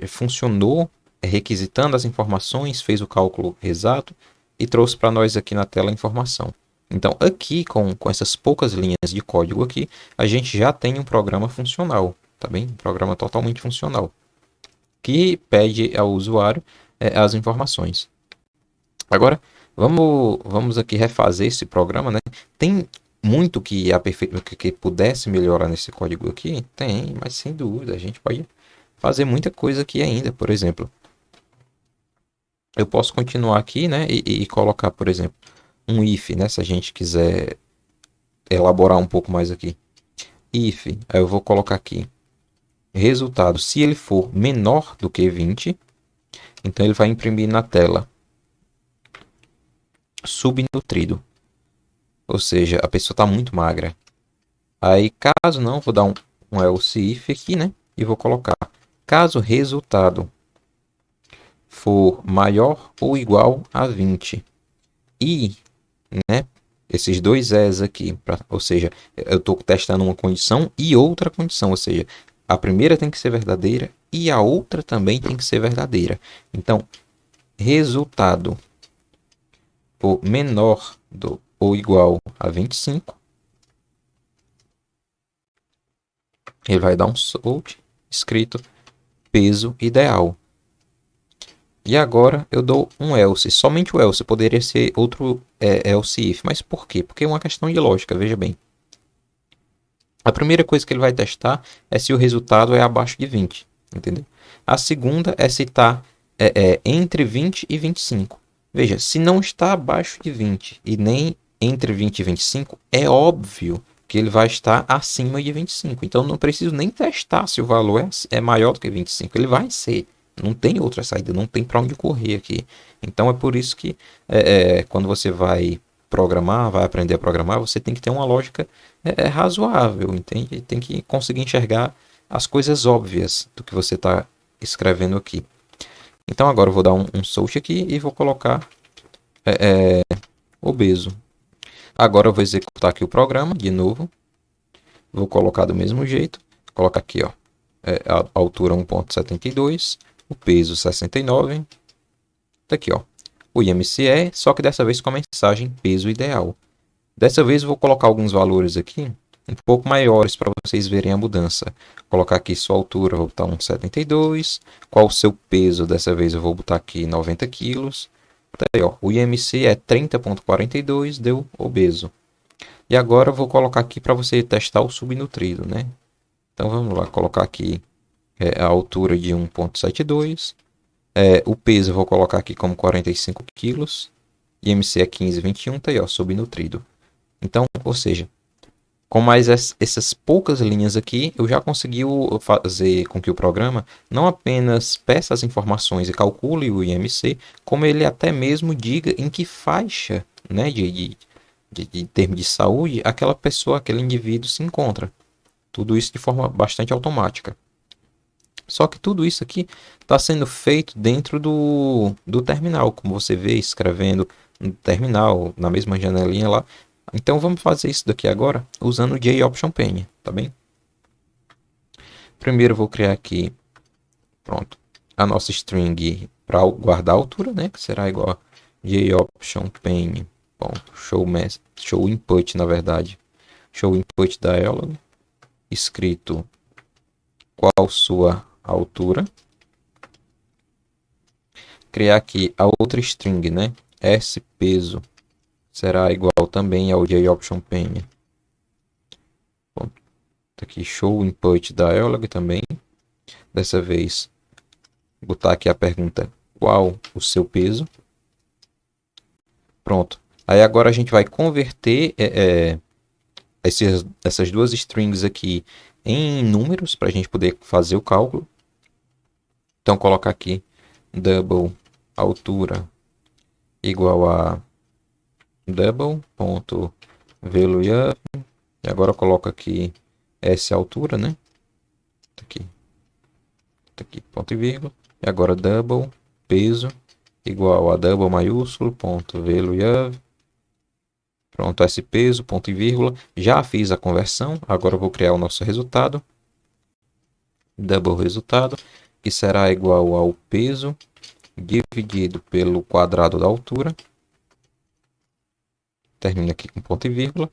funcionou requisitando as informações, fez o cálculo exato e trouxe para nós aqui na tela a informação. Então, aqui, com essas poucas linhas de código aqui, a gente já tem um programa funcional, tá bem? Um programa totalmente funcional, que pede ao usuário as informações. Agora, vamos aqui refazer esse programa, né? Tem muito que pudesse melhorar nesse código aqui? Tem, mas sem dúvida, a gente pode fazer muita coisa aqui ainda. Por exemplo, eu posso continuar aqui, né, e colocar, por exemplo, um if, né, se a gente quiser elaborar um pouco mais aqui. If, aí eu vou colocar aqui resultado, se ele for menor do que 20, então ele vai imprimir na tela subnutrido. Ou seja, a pessoa está muito magra. Aí, caso não, vou dar um else if aqui, né? e vou colocar. Caso o resultado for maior ou igual a 20 e, né, esses dois S aqui, ou seja, eu estou testando uma condição e outra condição, ou seja, a primeira tem que ser verdadeira e a outra também tem que ser verdadeira. Então, resultado for menor ou igual a 25, ele vai dar um sold escrito peso ideal. E agora eu dou um else, somente o else, poderia ser outro else if, mas por quê? Porque é uma questão de lógica, veja bem. A primeira coisa que ele vai testar é se o resultado é abaixo de 20, entendeu? A segunda é se está entre 20 e 25. Veja, se não está abaixo de 20 e nem entre 20 e 25, é óbvio que ele vai estar acima de 25. Então não preciso nem testar se o valor é maior do que 25. Ele vai ser. Não tem outra saída, não tem para onde correr aqui. Então é por isso que quando você vai programar, vai aprender a programar, você tem que ter uma lógica razoável, entende? Tem que conseguir enxergar as coisas óbvias do que você está escrevendo aqui. Então agora eu vou dar um search aqui e vou colocar obeso. Agora eu vou executar aqui o programa de novo. Vou colocar do mesmo jeito. Coloca aqui, ó, a altura 1,72, o peso 69. Tá aqui, ó, o IMCE, só que dessa vez com a mensagem peso ideal. Dessa vez eu vou colocar alguns valores aqui um pouco maiores para vocês verem a mudança. Vou colocar aqui sua altura, vou botar 1,72. Qual o seu peso? Dessa vez eu vou botar aqui 90 quilos. Tá aí, ó, o IMC é 30,42, deu obeso. E agora eu vou colocar aqui para você testar o subnutrido, né? Então vamos lá, colocar aqui a altura de 1,72. O peso eu vou colocar aqui como 45 quilos. IMC é 15,21, tá aí, ó, subnutrido. Então, ou seja, com mais essas poucas linhas aqui, eu já consegui fazer com que o programa não apenas peça as informações e calcule o IMC, como ele até mesmo diga em que faixa, né, de termo de saúde aquela pessoa, aquele indivíduo se encontra. Tudo isso de forma bastante automática. Só que tudo isso aqui está sendo feito dentro do terminal, como você vê escrevendo no terminal, na mesma janelinha lá. Então vamos fazer isso daqui agora usando o JOption Pane, tá bem? Primeiro eu vou criar aqui, pronto, a nossa string para guardar a altura, né? Que será igual a JOption Pane, show input, na verdade, show input dialog, escrito qual sua altura. Criar aqui a outra string, né? S peso será igual também ao JOption Pane. Bom, tá aqui show input dialog também. Dessa vez, botar aqui a pergunta qual o seu peso. Pronto. Aí agora a gente vai converter essas duas strings aqui em números para a gente poder fazer o cálculo. Então colocar aqui double altura igual a double.value. E agora eu coloco aqui essa altura, né? Tá aqui, ponto e vírgula. E agora double peso igual a double maiúsculo ponto value. Pronto, esse peso, ponto e vírgula. Já fiz a conversão. Agora eu vou criar o nosso resultado. Double resultado, que será igual ao peso dividido pelo quadrado da altura. Termina aqui com ponto e vírgula.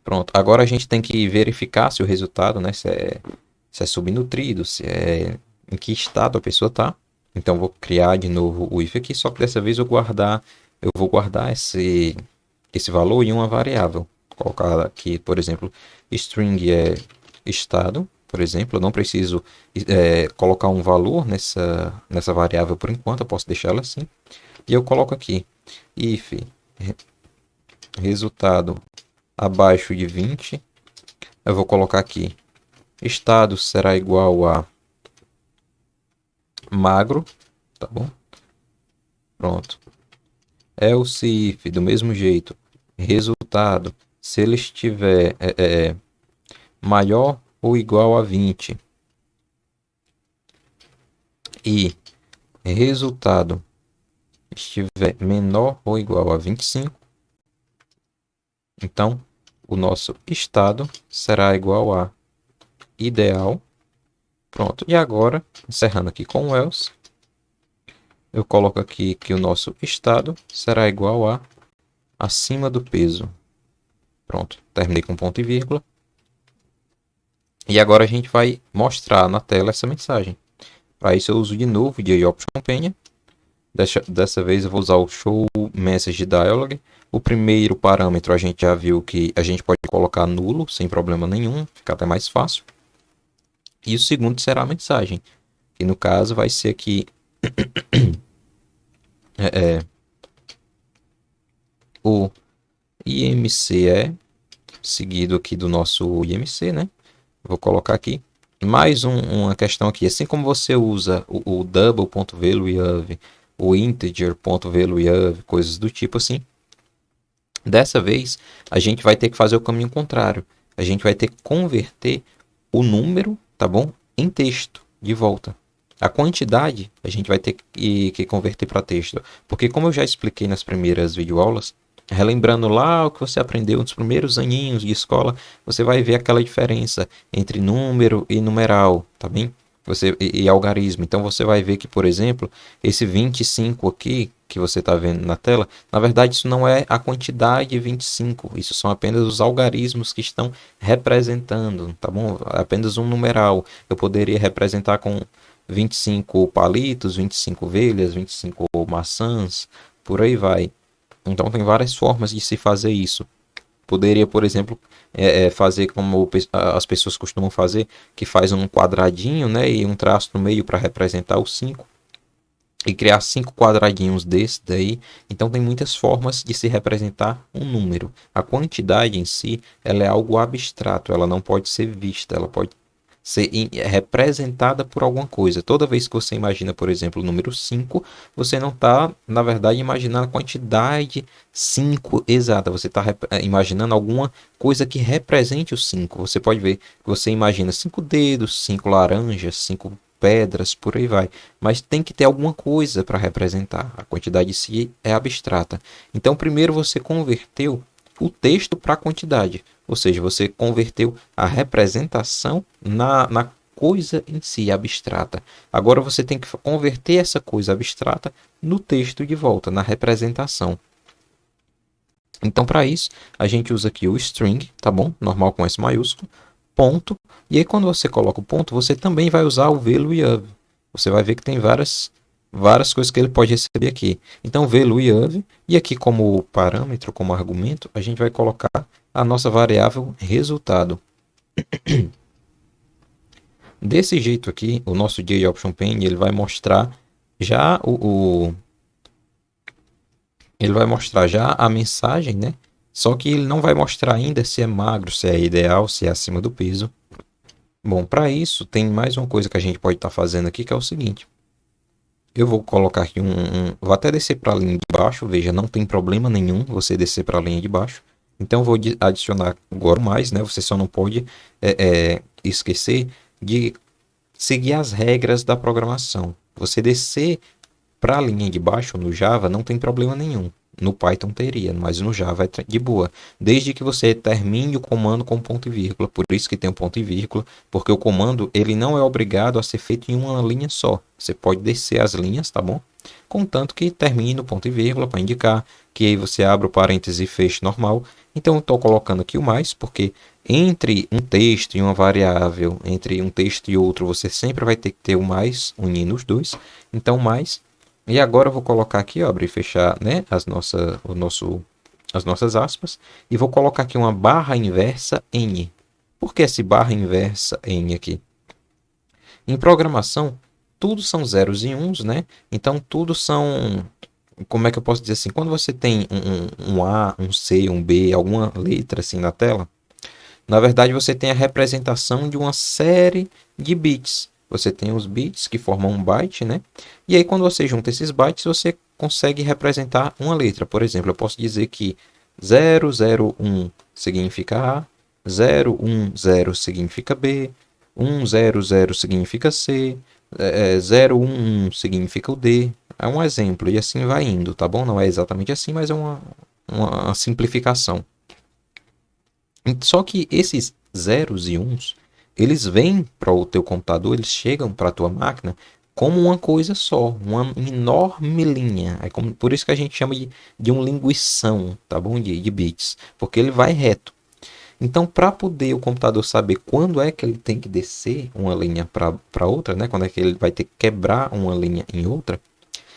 Pronto, agora a gente tem que verificar se o resultado, né, se é subnutrido, em que estado a pessoa está. Então vou criar de novo o if aqui, só que dessa vez eu vou guardar esse valor em uma variável. Vou colocar aqui, por exemplo, string é estado, por exemplo. Eu não preciso colocar um valor nessa variável por enquanto, eu posso deixar ela assim. E eu coloco aqui if resultado abaixo de 20, eu vou colocar aqui estado será igual a magro, tá bom? Pronto. Else if, do mesmo jeito, resultado, se ele estiver maior ou igual a 20 e resultado estiver menor ou igual a 25, então o nosso estado será igual a ideal. Pronto. E agora, encerrando aqui com o else, eu coloco aqui que o nosso estado será igual a acima do peso. Pronto. Terminei com ponto e vírgula. E agora a gente vai mostrar na tela essa mensagem. Para isso eu uso de novo o JOption Companion. Dessa vez eu vou usar o Show Message Dialog. O primeiro parâmetro a gente já viu que a gente pode colocar nulo, sem problema nenhum, fica até mais fácil. E o segundo será a mensagem, que no caso vai ser aqui o IMCE, seguido aqui do nosso IMC, né? Vou colocar aqui mais uma questão aqui. Assim como você usa o double.valueOf, o integer.valueOf, coisas do tipo assim, dessa vez a gente vai ter que fazer o caminho contrário. A gente vai ter que converter o número, tá bom, em texto de volta. A quantidade a gente vai ter que converter para texto, porque como eu já expliquei nas primeiras videoaulas, relembrando lá o que você aprendeu nos primeiros aninhos de escola, você vai ver aquela diferença entre número e numeral, tá bem? E algarismo. Então você vai ver que, por exemplo, esse 25 aqui, que você está vendo na tela, na verdade isso não é a quantidade 25, isso são apenas os algarismos que estão representando, tá bom? Apenas um numeral. Eu poderia representar com 25 palitos, 25 ovelhas, 25 maçãs, por aí vai. Então tem várias formas de se fazer isso. Poderia, por exemplo, fazer como as pessoas costumam fazer, que faz um quadradinho, né, e um traço no meio para representar os 5. E criar 5 quadradinhos desse daí. Então tem muitas formas de se representar um número. A quantidade em si, ela é algo abstrato, ela não pode ser vista, ela pode ser representada por alguma coisa. Toda vez que você imagina, por exemplo, o número 5, você não está, na verdade, imaginando a quantidade 5 exata. Você está imaginando alguma coisa que represente o 5. Você pode ver que você imagina 5 dedos, 5 laranjas, 5 pedras, por aí vai. Mas tem que ter alguma coisa para representar. A quantidade em si é abstrata. Então, primeiro você converteu o texto para a quantidade. Ou seja, você converteu a representação na coisa em si, abstrata. Agora você tem que converter essa coisa abstrata no texto de volta, na representação. Então, para isso, a gente usa aqui o string, tá bom? Normal com S maiúsculo, ponto. E aí, quando você coloca o ponto, você também vai usar o valueOf. Você vai ver que tem várias coisas que ele pode receber aqui. Então, valueOf, e aqui como parâmetro, como argumento, a gente vai colocar a nossa variável resultado. Desse jeito aqui, o nosso JOption Pane, ele vai mostrar já ele vai mostrar já a mensagem, né? Só que ele não vai mostrar ainda se é magro, se é ideal, se é acima do peso. Bom, para isso, tem mais uma coisa que a gente pode estar fazendo aqui, que é o seguinte. Eu vou colocar aqui vou até descer para a linha de baixo, veja, não tem problema nenhum você descer para a linha de baixo. Então, vou adicionar agora mais, né? Você só não pode esquecer de seguir as regras da programação. Você descer para a linha de baixo no Java não tem problema nenhum. No Python teria, mas no Java é de boa. Desde que você termine o comando com ponto e vírgula. Por isso que tem um ponto e vírgula, porque o comando ele não é obrigado a ser feito em uma linha só. Você pode descer as linhas, tá bom? Contanto que termine no ponto e vírgula para indicar que aí você abre o parêntese e feche normal. Então eu estou colocando aqui o mais, porque entre um texto e uma variável, entre um texto e outro, você sempre vai ter que ter o mais, unindo os dois. Então mais. E agora eu vou colocar aqui, ó, abrir e fechar, né, as nossas aspas. E vou colocar aqui uma barra inversa n. Por que esse barra inversa n aqui? Em programação, tudo são zeros e uns, né? Então, tudo são... Como é que eu posso dizer assim? Quando você tem um A, um C, um B, alguma letra assim na tela, na verdade você tem a representação de uma série de bits. Você tem os bits que formam um byte, né? E aí, quando você junta esses bytes, você consegue representar uma letra. Por exemplo, eu posso dizer que 001 significa A, 010 significa B, 100 significa C, 011 significa o D. É um exemplo, e assim vai indo, tá bom? Não é exatamente assim, mas é uma simplificação. Só que esses zeros e uns, eles vêm para o teu computador, eles chegam para a tua máquina como uma coisa só, uma enorme linha. É como, por isso que a gente chama de um linguição, tá bom? De bits, porque ele vai reto. Então, para poder o computador saber quando é que ele tem que descer uma linha para outra, né? Quando é que ele vai ter que quebrar uma linha em outra,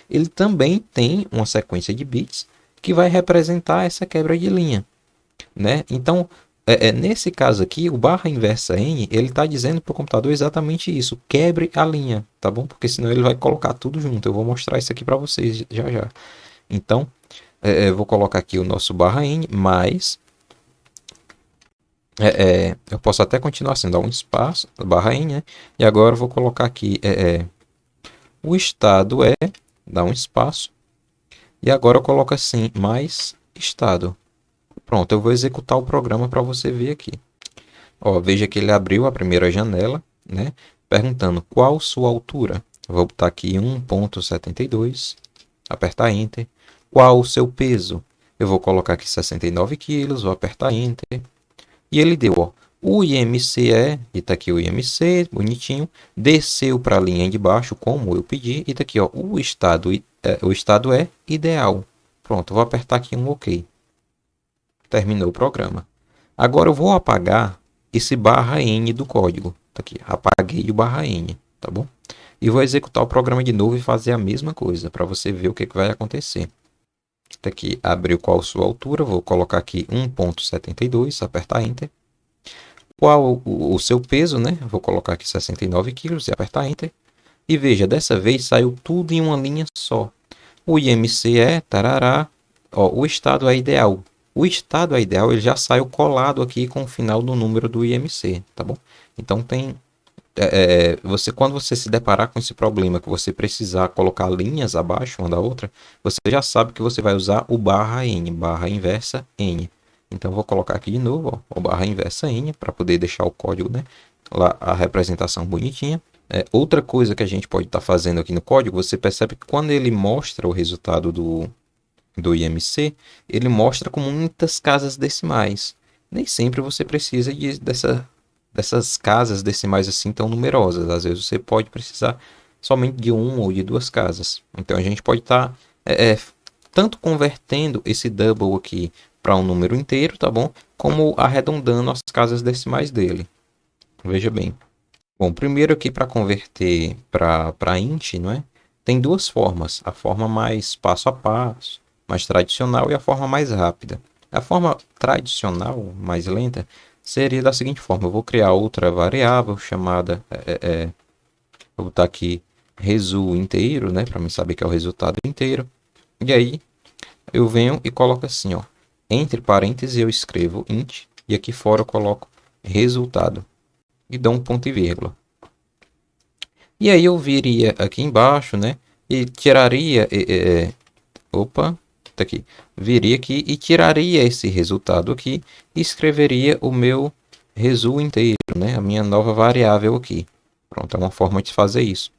ele também tem uma sequência de bits que vai representar essa quebra de linha, né? Então, nesse caso aqui, o barra inversa n, ele está dizendo para o computador exatamente isso, quebre a linha, tá bom? Porque senão ele vai colocar tudo junto. Eu vou mostrar isso aqui para vocês já já. Então, vou colocar aqui o nosso barra n, mais... eu posso até continuar assim, dar um espaço, barra n, né? E agora eu vou colocar aqui, o estado dar um espaço, e agora eu coloco assim, mais estado. Pronto, eu vou executar o programa para você ver aqui. Ó, veja que ele abriu a primeira janela, né? Perguntando qual sua altura. Vou botar aqui 1,72, apertar Enter. Qual o seu peso? Eu vou colocar aqui 69 quilos, vou apertar Enter. E ele deu, ó, o IMC e tá aqui o IMC, bonitinho, desceu para a linha de baixo, como eu pedi, e tá aqui, ó, o estado é ideal. Pronto, vou apertar aqui um OK. Terminou o programa. Agora eu vou apagar esse barra N do código. Tá aqui, apaguei o barra N, tá bom? E vou executar o programa de novo e fazer a mesma coisa, para você ver o que vai acontecer. Tá aqui, abriu qual sua altura, vou colocar aqui 1,72, apertar Enter. Qual o seu peso, né? Vou colocar aqui 69 quilos e apertar Enter. E veja, dessa vez saiu tudo em uma linha só. O IMC tarará, ó, o estado é ideal. O estado ideal ele já saiu colado aqui com o final do número do IMC, tá bom? Então tem quando você se deparar com esse problema que você precisar colocar linhas abaixo uma da outra, você já sabe que você vai usar o barra n, barra inversa n. Então vou colocar aqui de novo, ó, o barra inversa n para poder deixar o código, né, lá a representação bonitinha. Outra coisa que a gente pode estar fazendo aqui no código, você percebe que quando ele mostra o resultado do IMC, ele mostra com muitas casas decimais. Nem sempre você precisa dessas casas decimais assim tão numerosas. Às vezes você pode precisar somente de uma ou de duas casas. Então a gente pode estar tanto convertendo esse double aqui para um número inteiro, tá bom? Como arredondando as casas decimais dele. Veja bem. Bom, primeiro aqui para converter para int, não é? Tem duas formas. A forma mais passo a passo, mais tradicional, e a forma mais rápida. A forma tradicional, mais lenta, seria da seguinte forma. Eu vou criar outra variável chamada... vou botar aqui resu inteiro, né? Para mim saber que é o resultado inteiro. E aí eu venho e coloco assim, ó. Entre parênteses eu escrevo int. E aqui fora eu coloco resultado. E dou um ponto e vírgula. E aí eu viria aqui embaixo, né? E tiraria... opa, tá aqui. Viria aqui e tiraria esse resultado aqui e escreveria o meu resu inteiro, né? A minha nova variável aqui. Pronto, é uma forma de fazer isso.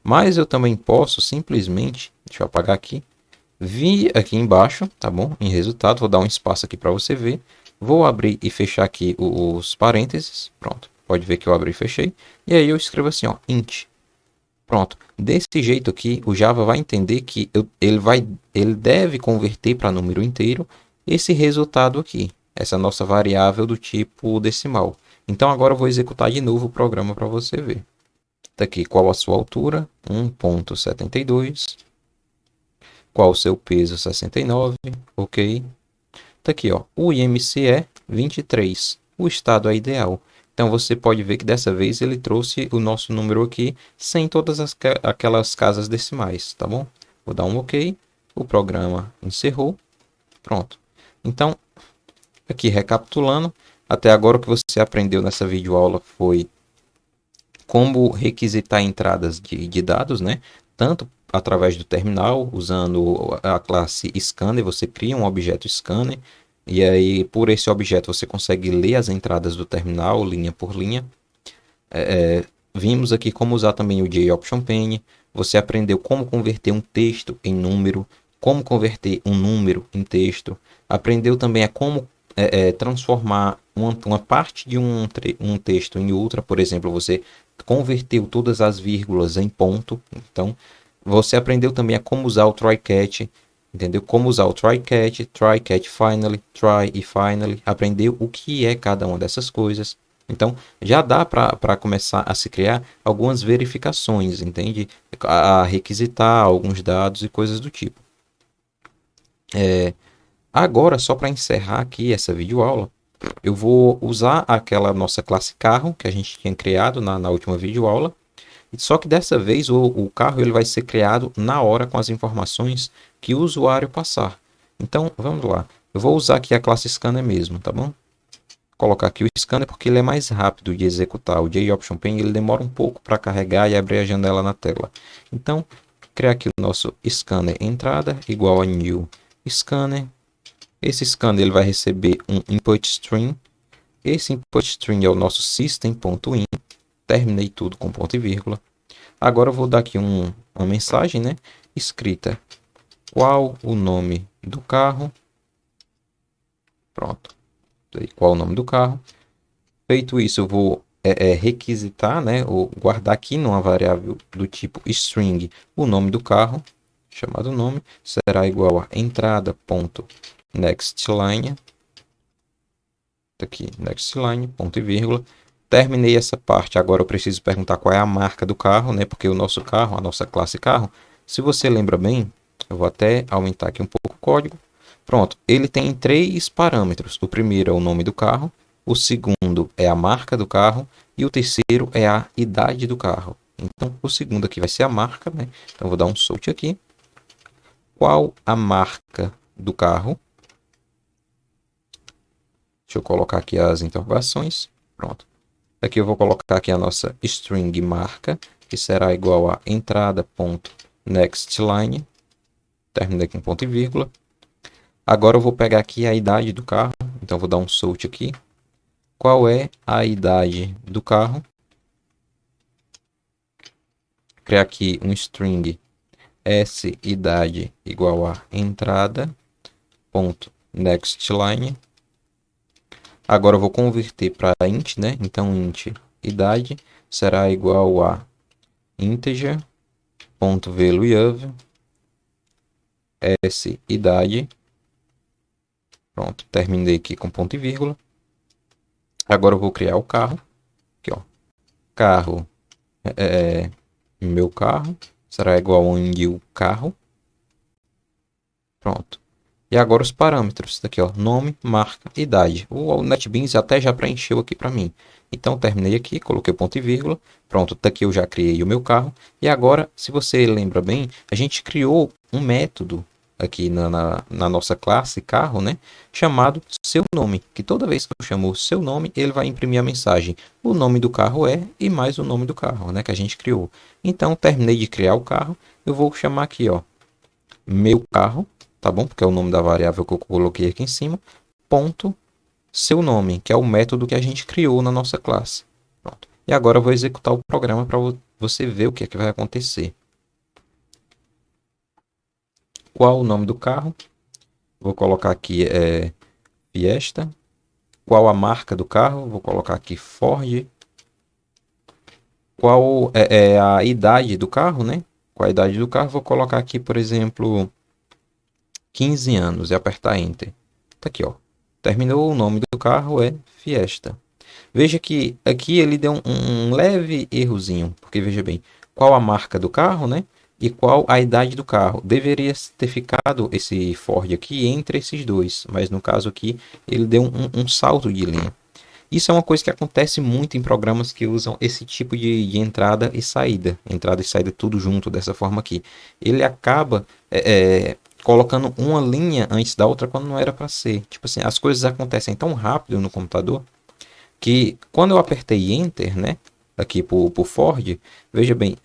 Mas eu também posso simplesmente, deixa eu apagar aqui, vir aqui embaixo, tá bom? Em resultado, vou dar um espaço aqui para você ver. Vou abrir e fechar aqui os parênteses. Pronto, pode ver que eu abri e fechei. E aí eu escrevo assim, ó, int. Pronto, desse jeito aqui, o Java vai entender que ele deve converter para número inteiro esse resultado aqui, essa nossa variável do tipo decimal. Então agora eu vou executar de novo o programa para você ver. Tá aqui, qual a sua altura? 1,72. Qual o seu peso? 69. Ok. Tá aqui, ó, o IMC é 23. O estado é ideal. Então você pode ver que dessa vez ele trouxe o nosso número aqui sem todas aquelas casas decimais, tá bom? Vou dar um OK. O programa encerrou. Pronto. Então, aqui recapitulando, até agora o que você aprendeu nessa videoaula foi como requisitar entradas de dados, né? Tanto através do terminal, usando a classe scanner, você cria um objeto scanner, E aí, por esse objeto, você consegue ler as entradas do terminal, linha por linha. Vimos aqui como usar também o JOption Pane. Você aprendeu como converter um texto em número, como converter um número em texto. Aprendeu também a como transformar uma parte de um texto em outra. Por exemplo, você converteu todas as vírgulas em ponto. Então, você aprendeu também a como usar o try-catch. Entendeu? Como usar o try-catch, try-catch finally, try e finally. Aprendeu o que é cada uma dessas coisas. Então, já dá para começar a se criar algumas verificações, entende? A requisitar alguns dados e coisas do tipo. Agora, só para encerrar aqui essa videoaula, eu vou usar aquela nossa classe carro que a gente tinha criado na última videoaula. Só que dessa vez o carro ele vai ser criado na hora com as informações que o usuário passar. Então, vamos lá. Eu vou usar aqui a classe scanner mesmo, tá bom? Colocar aqui o scanner porque ele é mais rápido de executar. O JOption Pane ele demora um pouco para carregar e abrir a janela na tela. Então, criar aqui o nosso scanner entrada igual a new scanner. Esse scanner ele vai receber um input string. Esse input string é o nosso system.in. Terminei tudo com ponto e vírgula. Agora eu vou dar aqui uma mensagem, né? Escrita. Qual o nome do carro? Pronto. Qual o nome do carro? Feito isso, eu vou requisitar, né? Ou guardar aqui numa variável do tipo string o nome do carro, chamado nome, será igual a entrada.nextLine. Aqui, nextLine, ponto e vírgula. Terminei essa parte. Agora eu preciso perguntar qual é a marca do carro, né? Porque o nosso carro, a nossa classe carro, se você lembra bem, eu vou até aumentar aqui um pouco o código. Pronto, ele tem 3 parâmetros. O primeiro é o nome do carro, o segundo é a marca do carro e o terceiro é a idade do carro. Então, o segundo aqui vai ser a marca, né? Então, eu vou dar um sort aqui. Qual a marca do carro? Deixa eu colocar aqui as interrogações. Pronto. Aqui eu vou colocar aqui a nossa string marca, que será igual a entrada.nextLine. Terminei com ponto e vírgula. Agora eu vou pegar aqui a idade do carro. Então eu vou dar um sort aqui. Qual é a idade do carro? Criar aqui um string s_idade igual a entrada.nextLine. Agora eu vou converter para int, né? Então int idade será igual a integer.valueOf s_idade. Pronto, terminei aqui com ponto e vírgula. Agora eu vou criar o carro. Aqui, ó. Carro meu carro será igual a new carro. Pronto. E agora os parâmetros. Daqui, ó, nome, marca, idade. O NetBeans até já preencheu aqui para mim. Então terminei aqui, coloquei o ponto e vírgula. Pronto, daqui eu já criei o meu carro. E agora, se você lembra bem, a gente criou um método aqui na nossa classe carro, né? Chamado seu nome, que toda vez que eu chamo seu nome, ele vai imprimir a mensagem. O nome do carro é e mais o nome do carro, né? Que a gente criou. Então, terminei de criar o carro. Eu vou chamar aqui, ó, meu carro, tá bom? Porque é o nome da variável que eu coloquei aqui em cima. Ponto seu nome, que é o método que a gente criou na nossa classe. Pronto. E agora eu vou executar o programa para você ver o que é que vai acontecer. Qual o nome do carro? Vou colocar aqui Fiesta. Qual a marca do carro? Vou colocar aqui Ford. Qual é a idade do carro, né? Qual a idade do carro? Vou colocar aqui, por exemplo, 15 anos e apertar Enter. Tá aqui, ó. Terminou, o nome do carro é Fiesta. Veja que aqui ele deu um leve errozinho, porque veja bem, qual a marca do carro, né? E qual a idade do carro. Deveria ter ficado esse Ford aqui entre esses dois, mas no caso aqui ele deu um salto de linha. Isso é uma coisa que acontece muito em programas que usam esse tipo de entrada e saída. Entrada e saída tudo junto dessa forma aqui. Ele acaba colocando uma linha antes da outra quando não era para ser. Tipo assim, as coisas acontecem tão rápido no computador que quando eu apertei Enter, né? aqui por Ford, veja bem,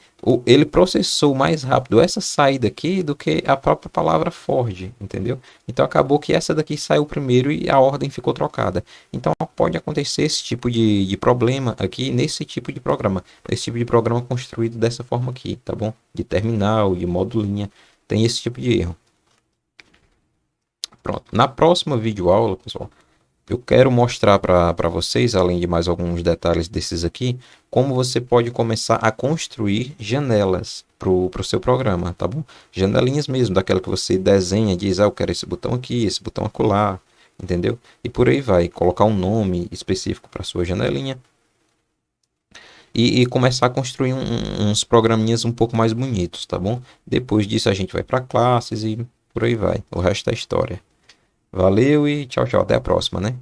ele processou mais rápido essa saída aqui do que a própria palavra Ford, entendeu? Então acabou que essa daqui saiu primeiro e a ordem ficou trocada. Então pode acontecer esse tipo de problema aqui nesse tipo de programa. Esse tipo de programa construído dessa forma aqui, tá bom? De terminal, de modulinha, tem esse tipo de erro. Pronto. Na próxima videoaula, pessoal, eu quero mostrar para vocês, além de mais alguns detalhes desses aqui, como você pode começar a construir janelas para o seu programa, tá bom? Janelinhas mesmo, daquela que você desenha, diz, eu quero esse botão aqui, esse botão acolá, entendeu? E por aí vai, colocar um nome específico para sua janelinha e começar a construir uns programinhas um pouco mais bonitos, tá bom? Depois disso a gente vai para classes e por aí vai. O resto é história. Valeu e tchau, tchau. Até a próxima, né?